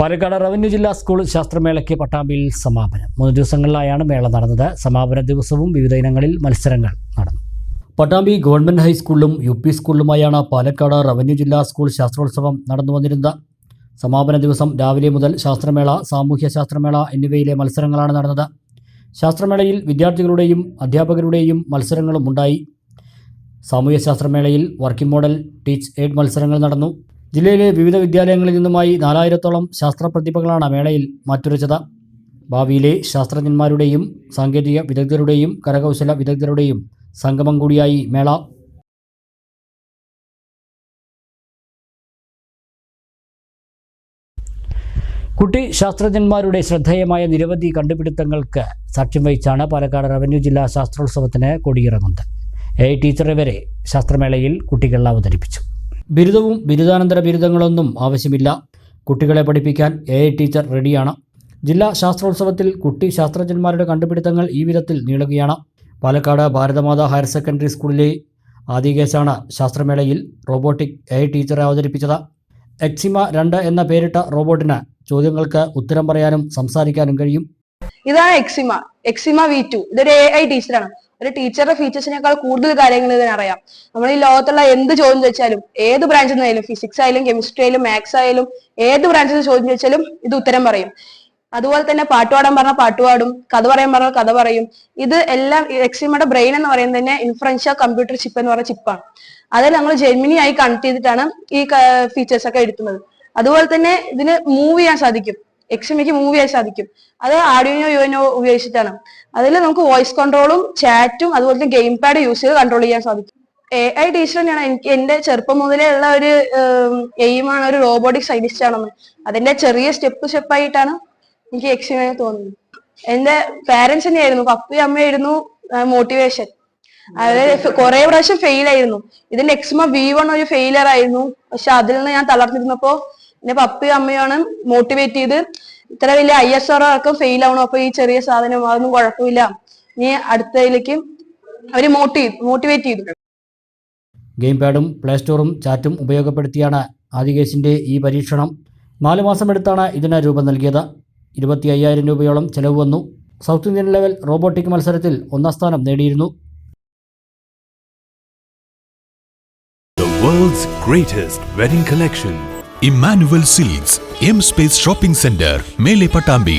Palakkad revenue ജില്ലാ school ശാസ്ത്രമേളയ്ക്ക് പട്ടാമ്പിയിൽ സമാപനം. 3 ദിവസങ്ങളിലായാണ് മേള നടന്നത്. സമാപന ദിവസവും വിവിധ ഇനങ്ങളിൽ മത്സരങ്ങൾ നടന്നു. പട്ടാമ്പി ഗവൺമെന്റ് ഹൈസ്കൂളിലും UP സ്കൂളിലുമായാണ് പാലക്കാട് റവന്യൂ ജില്ലാ സ്കൂൾ ശാസ്ത്രോത്സവം നടന്നു വന്നിരുന്നത്. സമാപന ദിവസം രാവിലെ മുതൽ ശാസ്ത്രമേള, സാമൂഹ്യ ശാസ്ത്രമേള എന്നിവയിലെ മത്സരങ്ങളാണ് നടന്നത്. ശാസ്ത്രമേളയിൽ വിദ്യാർത്ഥികളുടെയും അധ്യാപകരുടെയും മത്സരങ്ങളും ഉണ്ടായി. സാമൂഹ്യ ശാസ്ത്രമേളയിൽ വർക്കിംഗ് മോഡൽ, ടീച്ച് എയ്ഡ് മത്സരങ്ങൾ നടന്നു. ജില്ലയിലെ വിവിധ വിദ്യാലയങ്ങളിൽ നിന്നുമായി 4000-ഓളം ശാസ്ത്രപ്രതിഭകളാണ് മേളയിൽ മാറ്റുരച്ചത്. ഭാവിയിലെ ശാസ്ത്രജ്ഞന്മാരുടെയും സാങ്കേതിക വിദഗ്ധരുടെയും കരകൗശല വിദഗ്ധരുടെയും സംഗമം കൂടിയായി മേള. കുട്ടി ശാസ്ത്രജ്ഞന്മാരുടെ ശ്രദ്ധേയമായ നിരവധി കണ്ടുപിടുത്തങ്ങൾക്ക് സാക്ഷ്യം വഹിച്ചാണ് പാലക്കാട് റവന്യൂ ജില്ലാ ശാസ്ത്രോത്സവത്തിന് കൊടിയിറങ്ങുന്നത്. ടീച്ചർ വരെ ശാസ്ത്രമേളയിൽ കുട്ടികൾ അവതരിപ്പിച്ചു. ബിരുദവും ബിരുദാനന്തര ബിരുദങ്ങളൊന്നും ആവശ്യമില്ല. കുട്ടികളെ പഠിപ്പിക്കാൻ ടീച്ചർ റെഡിയാണ്. ജില്ലാ ശാസ്ത്രോത്സവത്തിൽ കുട്ടി ശാസ്ത്രജ്ഞന്മാരുടെ കണ്ടുപിടുത്തങ്ങൾ ഈ വിധത്തിൽ നീളുകയാണ്. പാലക്കാട് ഭാരതമാതാ ഹയർ സെക്കൻഡറി സ്കൂളിലെ ആദികേശാണ് ശാസ്ത്രമേളയിൽ റോബോട്ടിക് ടീച്ചറെ അവതരിപ്പിച്ചത്. എക്സിമ 2 എന്ന പേരിട്ട റോബോട്ടിന് ചോദ്യങ്ങൾക്ക് ഉത്തരം പറയാനും സംസാരിക്കാനും കഴിയും. ഇതാണ് എക്സിമ V2. ഇതൊരു AI ടീച്ചറാണ്. ഒരു ടീച്ചറുടെ ഫീച്ചേഴ്സിനേക്കാൾ കൂടുതൽ കാര്യങ്ങൾ ഇതിനറിയാം. നമ്മൾ ഈ ലോകത്തുള്ള എന്ത് ചോദ്യം ചോദിച്ചാലും, ഏത് ബ്രാഞ്ചിൽ നിന്നായാലും, ഫിസിക്സ് ആയാലും കെമിസ്ട്രി ആയാലും മാത്സ് ആയാലും, ഏത് ബ്രാഞ്ചിൽ നിന്ന് ചോദ്യം ചോദിച്ചാലും ഇത് ഉത്തരം പറയും. അതുപോലെ തന്നെ പാട്ട് പാടാൻ പറഞ്ഞാൽ പാട്ട് പാടും, കഥ പറയാൻ പറഞ്ഞാൽ കഥ പറയും. ഇത് എല്ലാം എക്സിമയുടെ ബ്രെയിൻ എന്ന് പറയുന്നത് തന്നെ ഇൻഫറൻഷ്യ കമ്പ്യൂട്ടർ ചിപ്പ് എന്ന് പറയുന്ന ചിപ്പാണ്. അതിൽ നമ്മൾ ജെമിനി ആയി കണക്ട് ചെയ്തിട്ടാണ് ഈ ഫീച്ചേഴ്സ് ഒക്കെ എടുക്കുന്നത്. അതുപോലെ തന്നെ ഇതിന് മൂവ് ചെയ്യാൻ സാധിക്കും. എക്സിമയ്ക്ക് മൂവ് ചെയ്യാൻ സാധിക്കും. അത് ആർഡിനോ യുഎൻഒ ഉപയോഗിച്ചിട്ടാണ്. അതിൽ നമുക്ക് വോയിസ് കൺട്രോളും ചാറ്റും അതുപോലെ തന്നെ ഗെയിം പാഡ് യൂസ് ചെയ്ത് കൺട്രോൾ ചെയ്യാൻ സാധിക്കും. AI ടീച്ചർ തന്നെയാണ് എന്റെ ചെറുപ്പം മുതലേ ഉള്ള ഒരു എയിമാണ്, ഒരു റോബോട്ടിക് സയന്റിസ്റ്റ് ആണെന്ന്. അതിന്റെ ചെറിയ സ്റ്റെപ്പ് ആയിട്ടാണ് എനിക്ക് എക്സിമയെ തോന്നുന്നത്. എന്റെ പാരന്റ്സ് തന്നെയായിരുന്നു, പപ്പയും അമ്മയായിരുന്നു മോട്ടിവേഷൻ. അതായത് കുറെ പ്രാവശ്യം ഫെയിൽ ആയിരുന്നു. ഇതിന്റെ എക്സിമ V1 ഒരു ഫെയിലർ ആയിരുന്നു. പക്ഷെ അതിൽ നിന്ന് ഞാൻ തളർന്നിരുന്നപ്പോ എന്റെ പപ്പയും അമ്മയാണ് മോട്ടിവേറ്റ് ചെയ്ത് ഇത്ര വലിയ ISRO അടക്കം ഫെയിൽ ആവണം, അപ്പൊ ഈ ചെറിയ സാധനം അതൊന്നും കുഴപ്പമില്ല, നീ അടുത്തതിലേക്ക് അവര് മോട്ടിവേറ്റ് ചെയ്തു. ഗെയിം പാഡും പ്ലേ സ്റ്റോറും ചാറ്റും ഉപയോഗപ്പെടുത്തിയാണ് ആദികേശിന്റെ ഈ പരീക്ഷണം. 4 മാസമെടുത്താണ് ഇതിന് രൂപം നൽകിയത്. 25,000 രൂപയോളം ചെലവ് വന്നു. സൗത്ത് ഇന്ത്യൻ ലെവൽ റോബോട്ടിക് മത്സരത്തിൽ 1ാം സ്ഥാനം നേടിയിരുന്നു. The world's greatest wedding collection. Emmanuel Silks, M Space Shopping Center, Mele Patambi.